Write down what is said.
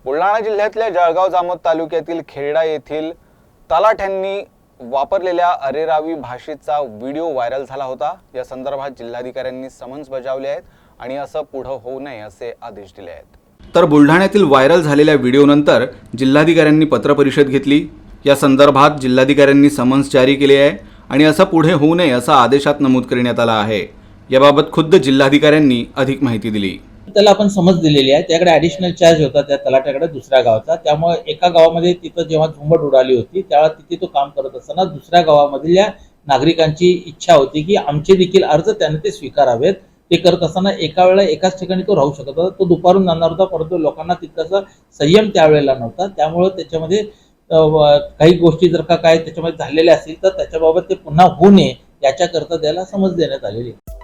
बुलढाणा जिल्ह्यातल्या जळगाव जामोद तालुक्यातील खेरडा येथील तलाठ्यांनी वापरलेल्या अरेरावी भाषेचा व्हिडिओ व्हायरल झाला होता। या संदर्भात जिल्हाधिकाऱ्यांनी समन्स बजावले आहेत आणि असं पुढे होऊ नये असे आदेश दिले आहेत। तर बुलढाण्यातील व्हायरल झालेल्या व्हिडिओनंतर जिल्हाधिकाऱ्यांनी पत्रपरिषद घेतली। या संदर्भात जिल्हाधिकाऱ्यांनी समन्स जारी केले आहे आणि असं पुढे होऊ नये असं आदेशात नमूद करण्यात आलं आहे। याबाबत खुद्द जिल्हाधिकाऱ्यांनी अधिक माहिती दिली। त्याला आपण समज दिलेली आहे। त्याकडे ॲडिशनल चार्ज होता त्या तलाट्याकडे दुसऱ्या गावाचा। त्यामुळे एका गावामध्ये तिथं जेव्हा झुंबड उडाली होती त्यावेळेला तिथे तो काम करत असताना दुसऱ्या गावामधल्या नागरिकांची इच्छा होती की आमचे देखील अर्ज त्याने ते स्वीकारावेत। ते करत असताना एका वेळेला एकाच ठिकाणी तो राहू शकत होता। तो दुपारून जाणार होता, परंतु लोकांना तितकासा संयम त्यावेळेला नव्हता। त्यामुळे त्याच्यामध्ये काही गोष्टी जर का काय त्याच्यामध्ये झालेल्या असतील तर त्याच्याबाबत ते पुन्हा होऊ नये याच्याकरता त्याला समज देण्यात आलेली आहे।